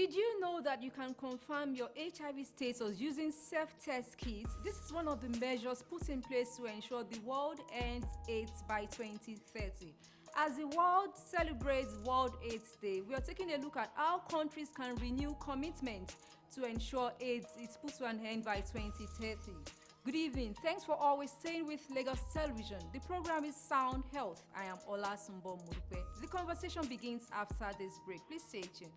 Did you know that you can confirm your HIV status using self-test kits? This is one of the measures put in place to ensure the world ends AIDS by 2030. As the world celebrates World AIDS Day, we are taking a look at how countries can renew commitment to ensure AIDS is put to an end by 2030. Good evening. Thanks for always staying with Lagos Television. The program is Soundhealth. I am Olasumbo, Modupe. The conversation begins after this break. Please stay tuned.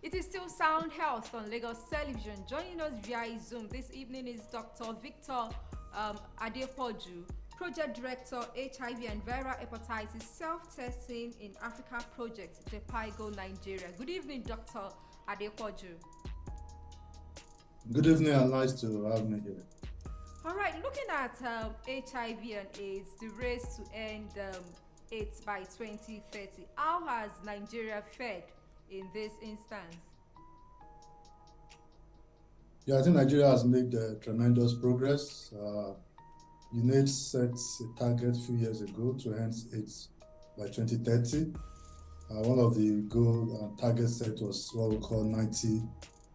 It is still Soundhealth on Lagos Television. Joining us via Zoom this evening is Dr. Victor Adepoju, Project Director, HIV and Viral Hepatitis Self-Testing in Africa Project, Jepaigo, Nigeria. Good evening, Dr. Adepoju. Good evening, and nice to have me here. All right, looking at HIV and AIDS, the race to end AIDS by 2030, how has Nigeria fared in this instance? Yeah, I think Nigeria has made tremendous progress. UNAIDS set a target a few years ago to end AIDS by 2030. One of the goal and target set was what we call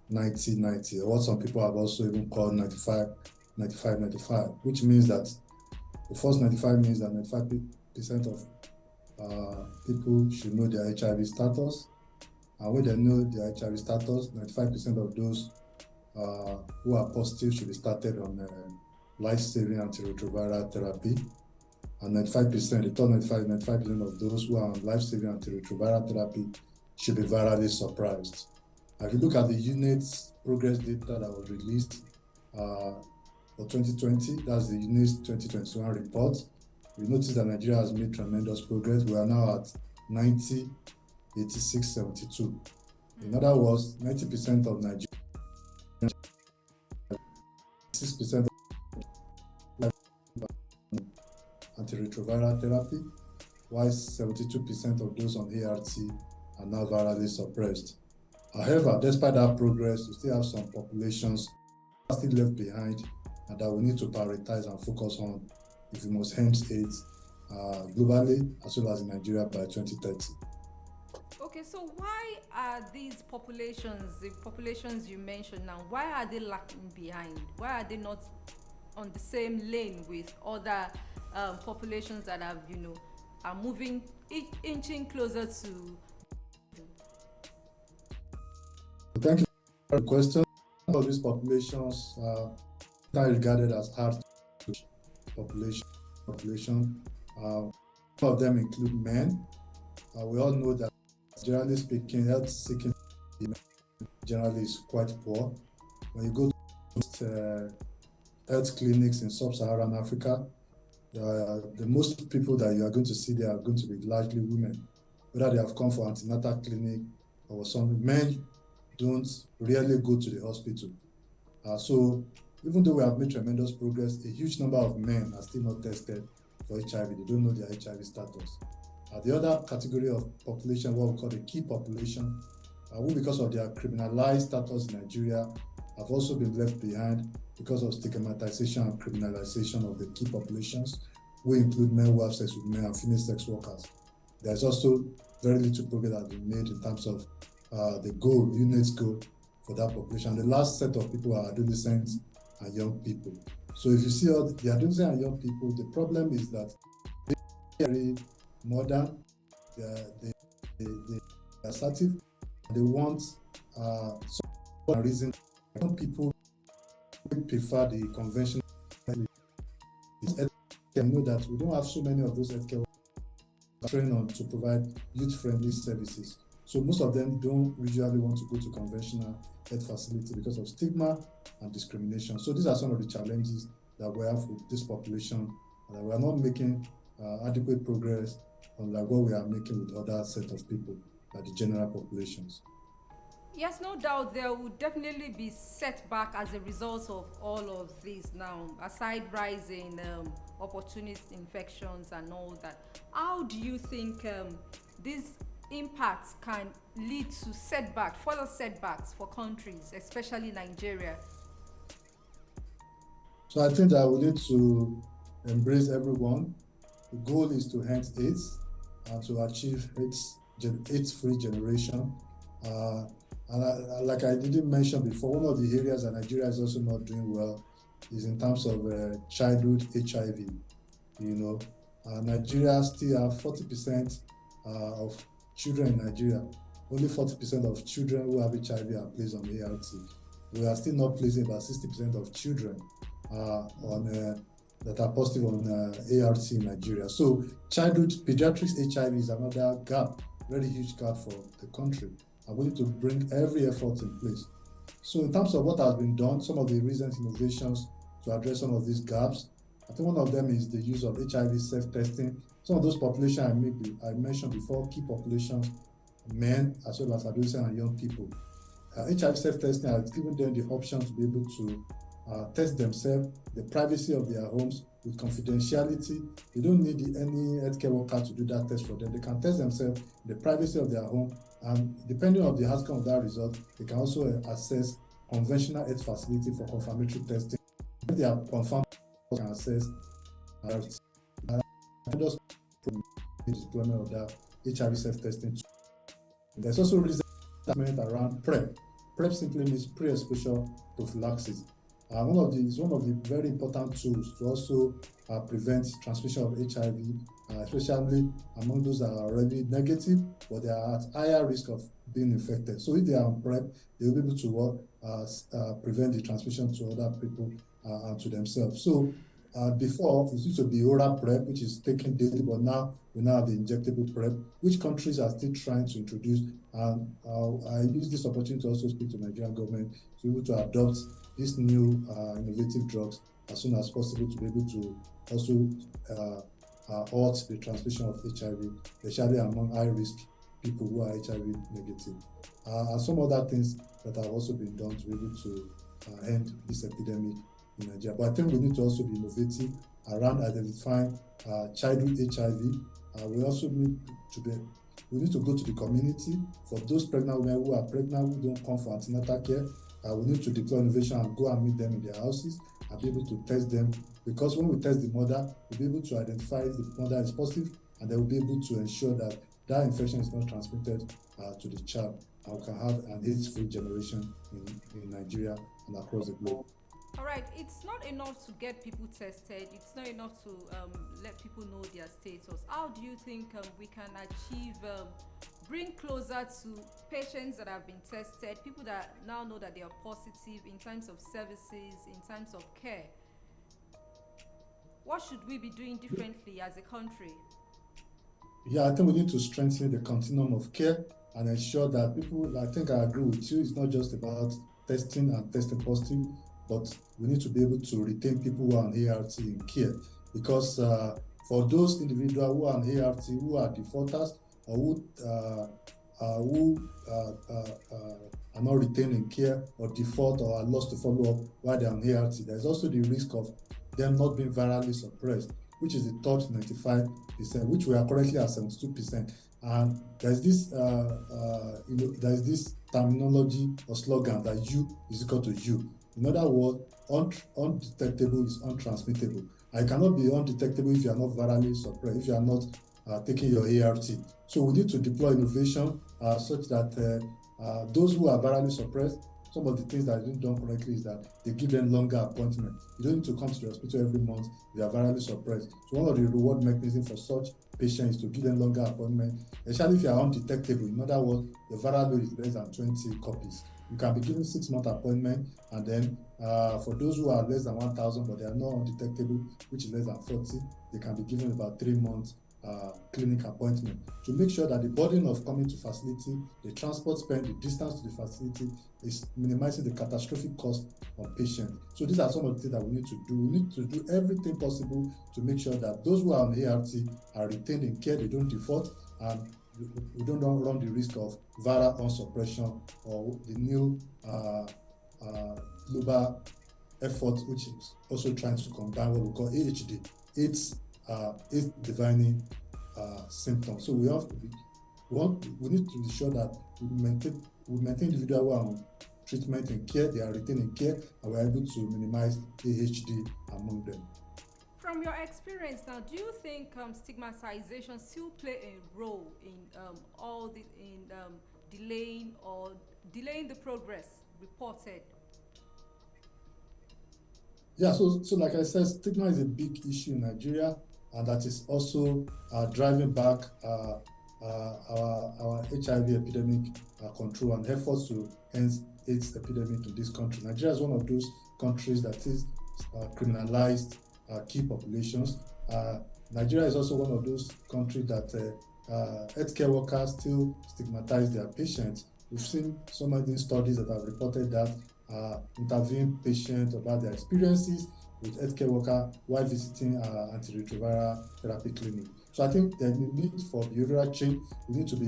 90-90-90, or what some people have also even called 95-95-95, which means that the first 95 means that 95% of people should know their HIV status. And when they know their HIV status, 95% of those who are positive should be started on life-saving antiretroviral therapy. And 95%, the top 95% of those who are on life-saving antiretroviral therapy should be virally suppressed. If you look at the UNAIDS progress data that was released for 2020, that's the UNAIDS 2021 report, we notice that Nigeria has made tremendous progress. We are now at 90, 86, 72. In other words, 90% of Nigeria, 6% of antiretroviral therapy, while 72% of those on ART are now virally suppressed. However, despite that progress, we still have some populations still left behind and that we need to prioritize and focus on if we must end AIDS globally as well as in Nigeria by 2030. Okay, so why are these populations, the populations you mentioned now, why are they lacking behind? Why are they not on the same lane with other populations that have, are moving, inching closer to? Thank you for the question. All these populations are not regarded as hard population. Some of them include men. We all know that generally speaking, health seeking generally is quite poor. When you go to health clinics in sub-Saharan Africa, the most people that you are going to see there are going to be largely women, whether they have come for antenatal clinic or some men don't rarely go to the hospital. So even though we have made tremendous progress, a huge number of men are still not tested for HIV. They don't know their HIV status. The other category of population, what we call the key population, who because of their criminalized status in Nigeria have also been left behind because of stigmatization and criminalization of the key populations, who include men who have sex with men and female sex workers. There's also very little progress that has been made in terms of the goal, UNAIDS goal for that population. The last set of people are adolescents and young people. So if you see all the adolescents and young people, the problem is that they are very modern, they are assertive, they want some reason. Some people prefer the conventional. I know that we don't have so many of those healthcare trained on to provide youth-friendly services. So most of them don't usually want to go to conventional health facility because of stigma and discrimination. So these are some of the challenges that we have with this population, and that we are not making adequate progress on like what we are making with other set of people, like the general populations. Yes, no doubt there would definitely be setback as a result of all of this now, aside rising opportunist infections and all that. How do you think these impacts can lead to further setbacks for countries, especially Nigeria? So I think that we need to embrace everyone. The goal is to end AIDS and to achieve AIDS-free generation. Like I didn't mention before, one of the areas that Nigeria is also not doing well is in terms of childhood HIV. Nigeria still have 40% of children in Nigeria. Only 40% of children who have HIV are placed on ART. We are still not placing about 60% of children that are positive on ART in Nigeria. So childhood pediatrics HIV is another gap, very huge gap for the country. And we need to bring every effort in place. So in terms of what has been done, some of the recent innovations to address some of these gaps, I think one of them is the use of HIV self-testing. Some of those populations I mentioned before, key populations, men as well as adolescents and young people. HIV self-testing has given them the option to be able to test themselves, the privacy of their homes with confidentiality. They don't need any healthcare worker to do that test for them. They can test themselves in the privacy of their home, and depending on the outcome of that result, they can also access conventional health facility for confirmatory testing. If they are confirmed, they can access just deployment of that HIV self-testing. There's also research around PrEP. PrEP simply means pre-exposure prophylaxis. One of the very important tools to also prevent transmission of HIV, especially among those that are already negative, but they are at higher risk of being infected. So if they are on PrEP, they will be able to prevent the transmission to other people and to themselves. So before, it used to be oral PrEP, which is taken daily, but now we now have the injectable PrEP, which countries are still trying to introduce. And I use this opportunity to also speak to the Nigerian government to be able to adopt these new innovative drugs as soon as possible, to be able to also halt the transmission of HIV, especially among high-risk people who are HIV negative. And some other things that have also been done to be able to end this epidemic in Nigeria. But I think we need to also be innovative around identifying childhood HIV. We also need to go to the community. For those pregnant women who are pregnant, who don't come for antenatal care, we need to deploy innovation and go and meet them in their houses and be able to test them. Because when we test the mother, we'll be able to identify if the mother is positive, and they will be able to ensure that that infection is not transmitted to the child, and we can have an AIDS-free generation in Nigeria and across the globe. All right, it's not enough to get people tested. It's not enough to let people know their status. How do you think we can achieve, bring closer to patients that have been tested, people that now know that they are positive in terms of services, in terms of care? What should we be doing differently as a country? Yeah, I think we need to strengthen the continuum of care and ensure that people, I think I agree with you, it's not just about testing and testing positive, but we need to be able to retain people who are on ART in care, because for those individuals who are on ART, who are defaulters, or who are not retained in care or default or are lost to follow-up while they're on ART, there's also the risk of them not being virally suppressed, which is the top 95%, which we are currently at 72%. And there's this, there's this terminology or slogan that U is equal to U. In other words, undetectable is untransmittable. I cannot be undetectable if you are not virally suppressed, if you are not taking your ART. So we need to deploy innovation such that those who are virally suppressed, some of the things that are being done correctly is that they give them longer appointments. You don't need to come to the hospital every month if you are virally suppressed. So one of the reward mechanisms for such patients is to give them longer appointments, especially if you are undetectable. In other words, the viral load is less than 20 copies. You can be given 6-month appointment, and then for those who are less than 1,000 but they are not undetectable, which is less than 40, they can be given about 3 months clinic appointment, to make sure that the burden of coming to facility, the transport spend, the distance to the facility is minimizing the catastrophic cost on patients. So these are some of the things that we need to do. We need to do everything possible to make sure that those who are on ART are retained in care, they don't default, and we don't run the risk of viral unsuppression or the new global effort, which is also trying to combat what we call AHD, AIDS divining symptoms. So we need to be sure that we maintain individuals who are on treatment and care, they are retained in care, and we're able to minimize AHD among them. From your experience now, do you think stigmatization still play a role in delaying the progress reported? Yeah, so like I said, stigma is a big issue in Nigeria, and that is also driving back our HIV epidemic control and efforts to end AIDS epidemic in this country. Nigeria is one of those countries that is criminalized key populations. Nigeria is also one of those countries that healthcare workers still stigmatize their patients. We've seen some of these studies that have reported that interviewing patients about their experiences with healthcare worker while visiting antiretroviral therapy clinic. So I think there's a need for behavioral change.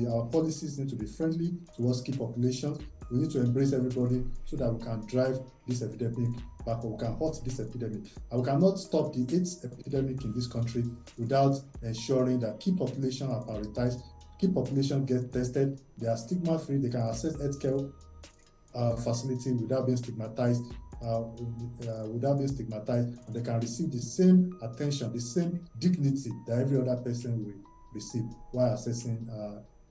Our policies need to be friendly towards key populations. We need to embrace everybody so that we can drive this epidemic back, or we can halt this epidemic. And we cannot stop the AIDS epidemic in this country without ensuring that key populations are prioritized, key population get tested, they are stigma-free, they can access healthcare facility without being stigmatized, and they can receive the same attention, the same dignity that every other person will receive while accessing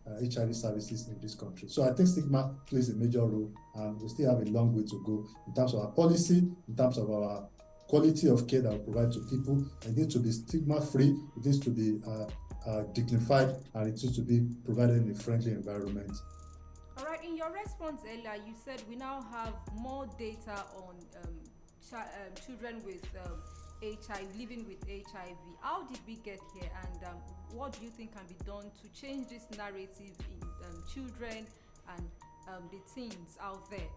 HIV services in this country. So I think stigma plays a major role, and we still have a long way to go in terms of our policy, in terms of our quality of care that we provide to people. It needs to be stigma-free, it needs to be dignified, and it needs to be provided in a friendly environment. All right, in your response earlier, you said we now have more data on children with HIV, living with HIV. How did we get here, and what do you think can be done to change this narrative in children and the teens out there?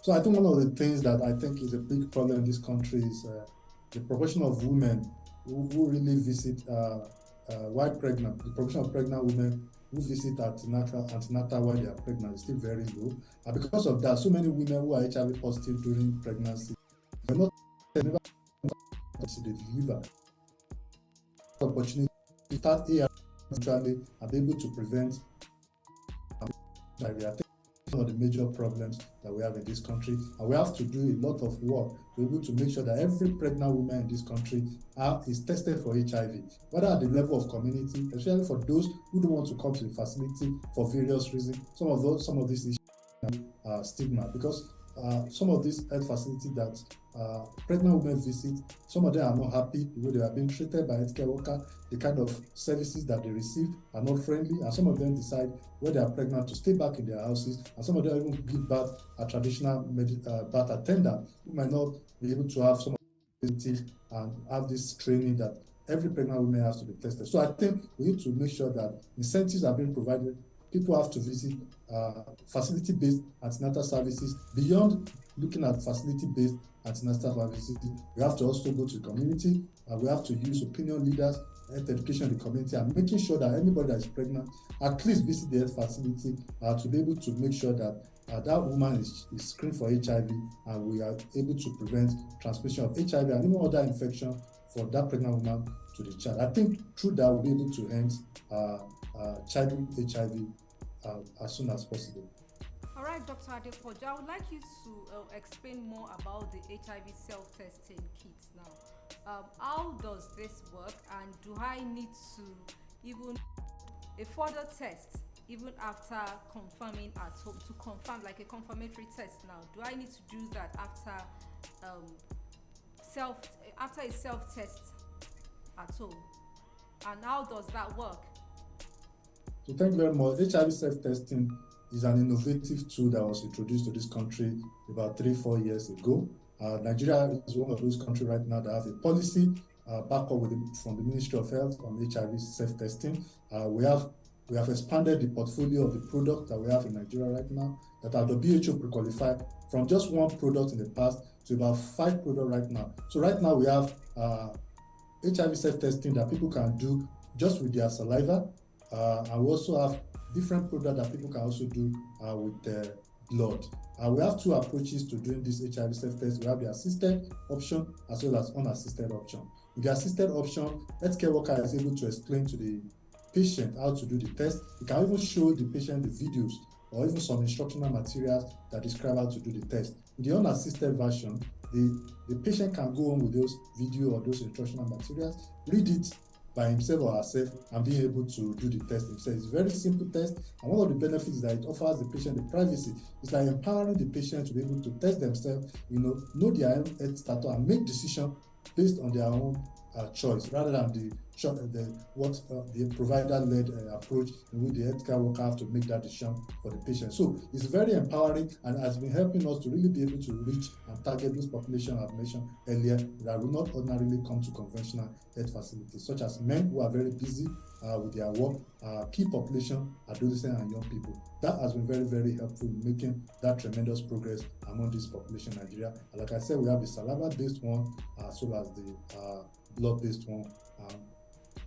So I think one of the things that I think is a big problem in this country is the proportion of women who really visit while pregnant. The proportion of pregnant women who visit antenatal while they are pregnant is still very low. And because of that, so many women who are HIV positive during pregnancy are not able to deliver. Opportunity to start actually and be able to prevent HIV. I think one of the major problems that we have in this country, and we have to do a lot of work to be able to make sure that every pregnant woman in this country is tested for HIV, whether at the level of community, especially for those who don't want to come to the facility for various reasons. Some of these issues stigma, because some of these health facilities that pregnant women visit, some of them are not happy the way they are being treated by healthcare workers. The kind of services that they receive are not friendly, and some of them decide when they are pregnant to stay back in their houses, and some of them even give birth a traditional birth attendant who might not be able to have some ability and have this training that every pregnant woman has to be tested. So I think we need to make sure that incentives are being provided. People have to visit facility-based antenatal services. Beyond looking at facility-based antenatal services, we have to also go to the community. We have to use opinion leaders, health education in the community, and making sure that anybody that is pregnant at least visit the health facility to be able to make sure that that woman is screened for HIV, and we are able to prevent transmission of HIV and even other infection for that pregnant woman to the child. I think through that we'll be able to end childhood HIV as soon as possible. All right, Dr. Adepoju, I would like you to explain more about the HIV self-testing kits now. How does this work, and do I need to even a further test even after confirming at home, to confirm, like a confirmatory test now? Do I need to do that after a self-test at home? And how does that work? So thank you very much. HIV self-testing is an innovative tool that was introduced to this country about 3-4 years ago. Nigeria is one of those countries right now that have a policy backup from the Ministry of Health on HIV self-testing. We have expanded the portfolio of the product that we have in Nigeria right now that are WHO pre-qualified from just one product in the past to about 5 products right now. So right now we have HIV self-testing that people can do just with their saliva, and we also have different products that people can also do with their blood. We have 2 approaches to doing this HIV self-test. We have the assisted option as well as unassisted option. With the assisted option, healthcare worker is able to explain to the patient how to do the test. You can even show the patient the videos or even some instructional materials that describe how to do the test. In the unassisted version, the patient can go on with those video or those instructional materials, read it by himself or herself, and be able to do the test himself. It's a very simple test, and one of the benefits is that it offers the patient the privacy. It's like empowering the patient to be able to test themselves, know their own health status and make decisions based on their own choice, rather than the provider-led approach in which the healthcare worker have to make that decision for the patient. So it's very empowering and has been helping us to really be able to reach and target this population I've mentioned earlier that will not ordinarily come to conventional health facilities, such as men who are very busy with their work, key population, adolescents and young people. That has been very, very helpful in making that tremendous progress among this population in Nigeria. And like I said, we have the saliva-based one as well as the blood-based one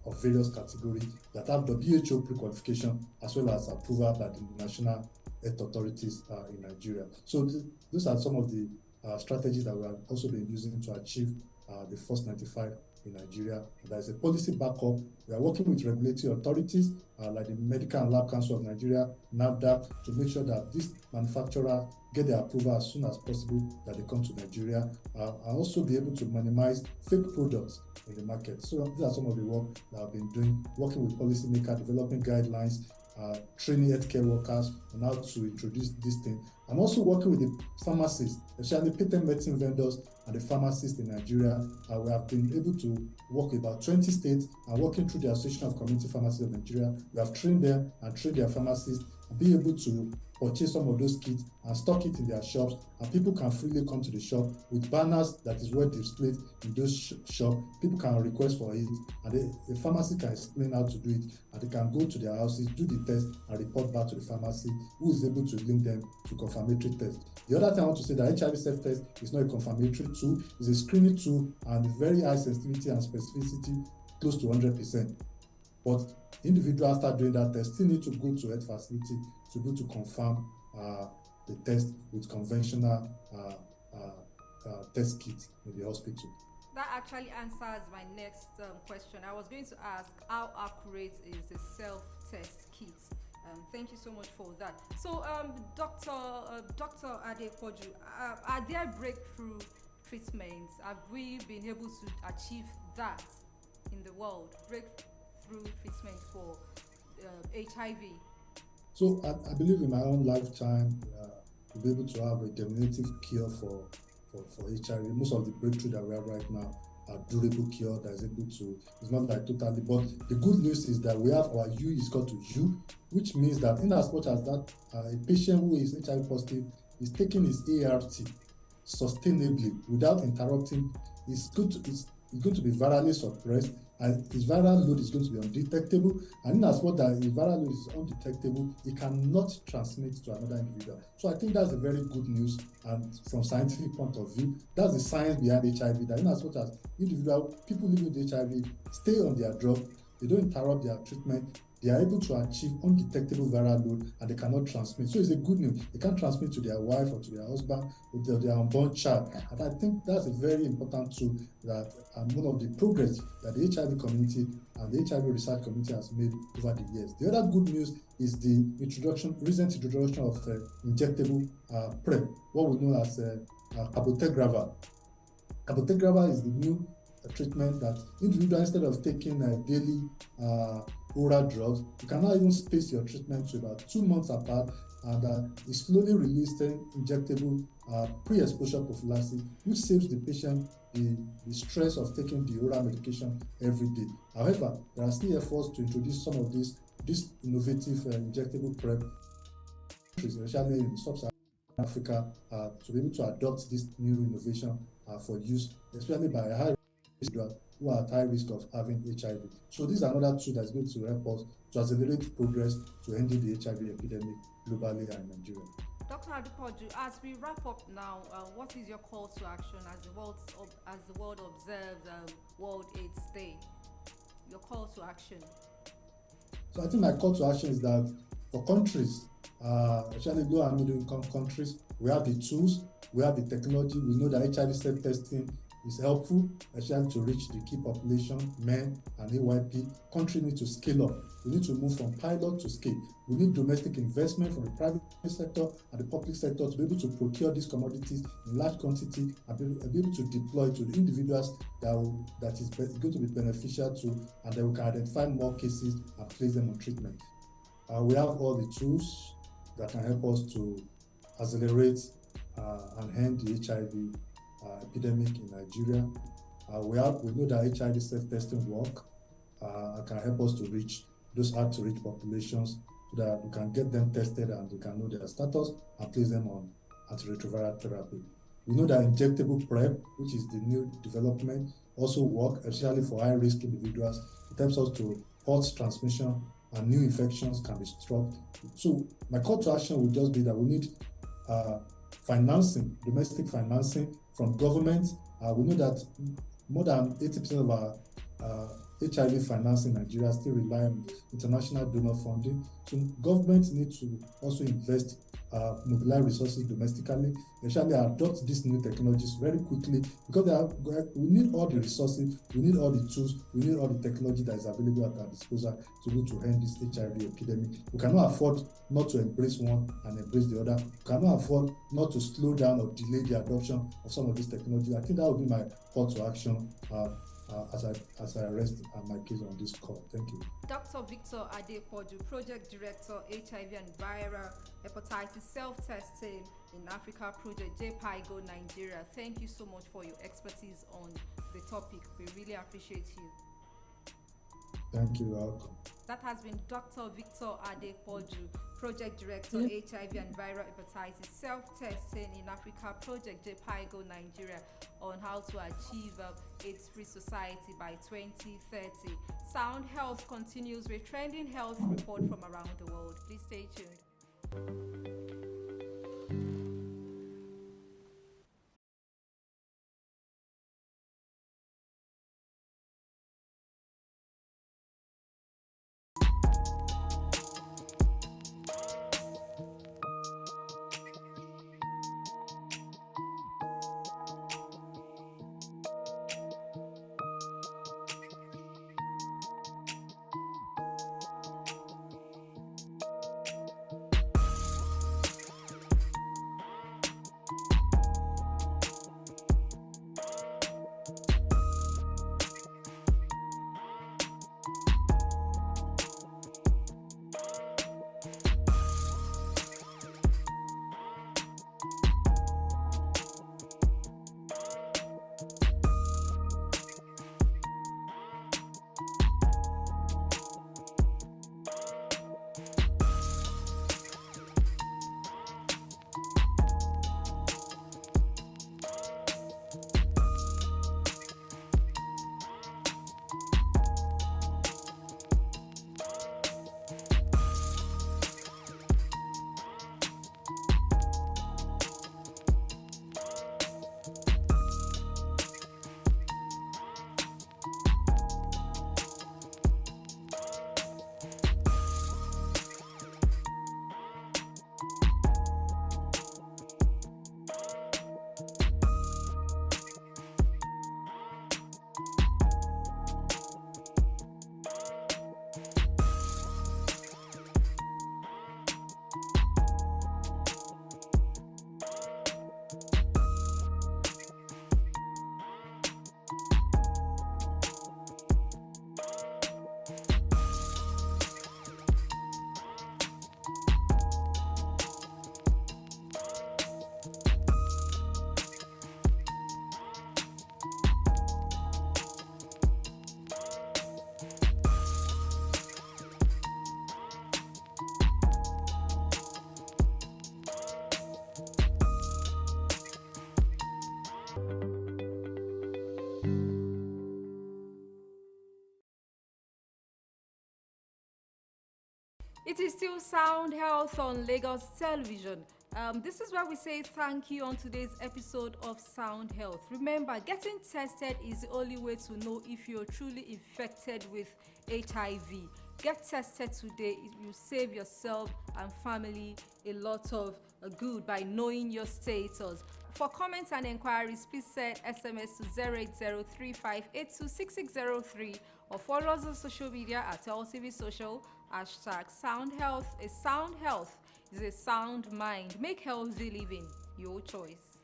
of various categories that have WHO pre-qualification as well as approval by the national health authorities in Nigeria. So those are some of the strategies that we have also been using to achieve the first 95 in Nigeria. There is a policy backup. We are working with regulatory authorities like the Medical and Lab Council of Nigeria, NAFDAC, to make sure that these manufacturers get their approval as soon as possible that they come to Nigeria, and also be able to minimize fake products in the market. So these are some of the work that I've been doing, working with policymakers, developing guidelines, training healthcare workers on how to introduce this thing. I'm also working with the pharmacists, especially patent medicine vendors and the pharmacists in Nigeria. We have been able to work with about 20 states and working through the Association of Community Pharmacists of Nigeria. We have trained them and trained their pharmacists and be able to purchase some of those kits and stock it in their shops, and people can freely come to the shop with banners that is well displayed in those shops. People can request for it, and the pharmacy can explain how to do it, and they can go to their houses, do the test, and report back to the pharmacy, who is able to link them to confirmatory tests. The other thing I want to say that HIV self-test is not a confirmatory tool, it's a screening tool and very high sensitivity and specificity, close to 100%. But individuals after doing that test still need to go to health facility to be able to confirm the test with conventional test kits in the hospital. That actually answers my next question. I was going to ask, how accurate is the self-test kit? Thank you so much for that. So, Dr. Adepoju, are there breakthrough treatments? Have we been able to achieve that in the world? Breakthrough treatment for HIV? So I believe in my own lifetime we'll be able to have a definitive cure for HIV. Most of the breakthrough that we have right now are durable cure that is able to, it's not like totally, but the good news is that we have our U is equal to U, which means that in as much as that a patient who is HIV positive is taking his ART sustainably without interrupting, it's going to be virally suppressed, and his viral load is going to be undetectable, and in as much that his viral load is undetectable, it cannot transmit to another individual. So I think that's a very good news, and from scientific point of view, that's the science behind HIV, that in as much as people living with HIV stay on their drug, they don't interrupt their treatment, they are able to achieve undetectable viral load, and they cannot transmit. So it's a good news. They can't transmit to their wife or to their husband or to their unborn child. And I think that's a very important tool that one of the progress that the HIV community and the HIV research community has made over the years. The other good news is the recent introduction of injectable PrEP, what we know as cabotegravir. Cabotegravir is the new treatment that individuals, instead of taking daily oral drugs, you can now even space your treatment to about 2 months apart, and is slowly releasing injectable pre-exposure prophylaxis, which saves the patient the stress of taking the oral medication every day. However, there are still efforts to introduce some of this innovative injectable PrEP, especially in sub-Saharan Africa, to be able to adopt this new innovation for use, especially by high individuals who are at high risk of having HIV. So this is another tool that's going to help us to accelerate progress to ending the HIV epidemic globally and in Nigeria. Dr. Adepoju, as we wrap up now, what is your call to action as the world observes World AIDS Day? Your call to action. So I think my call to action is that for countries, especially low and middle income countries, we have the tools, we have the technology. We know that HIV self-testing is helpful, especially to reach the key population, men and AYP. Countries need to scale up. We need to move from pilot to scale. We need domestic investment from the private sector and the public sector to be able to procure these commodities in large quantity and be able to deploy to the individuals that is going to be beneficial to, and then we can identify more cases and place them on treatment. We have all the tools that can help us to accelerate and end the HIV epidemic in Nigeria. We know that HIV self-testing work can help us to reach those hard-to-reach populations so that we can get them tested and we can know their status and place them on antiretroviral therapy. We know that injectable PrEP, which is the new development, also work, especially for high-risk individuals. It helps us to halt transmission and new infections can be stopped. So my call to action would just be that we need financing, domestic financing from government. We know that more than 80% of our HIV financing in Nigeria still rely on international donor funding. So governments need to also invest, mobilize resources domestically, especially adopt these new technologies very quickly, because we need all the resources, we need all the tools, we need all the technology that is available at our disposal to be able to end this HIV epidemic. We cannot afford not to embrace one and embrace the other. We cannot afford not to slow down or delay the adoption of some of these technologies. I think that would be my call to action as I rest my case on this call. Thank you. Dr. Victor Adepoju, Project Director, HIV and Viral Hepatitis Self-Testing in Africa Project, JPIGO, Nigeria. Thank you so much for your expertise on the topic. We really appreciate you. Thank you. Welcome. That has been Dr. Victor Adepoju, Project Director, HIV and Viral Hepatitis Self-Testing in Africa Project, JPIGO, Nigeria, on how to achieve AIDS-free society by 2030. Soundhealth continues with trending health report from around the world. Please stay tuned. It is still Sound Health on Lagos Television. This is where we say thank you on today's episode of Sound Health. Remember, getting tested is the only way to know if you're truly infected with HIV. Get tested today. It will save yourself and family a lot of good by knowing your status. For comments and inquiries, please send SMS to 08035826603 or follow us on social media at LTV Social, #SoundHealth. A sound health is a sound mind. Make healthy living your choice.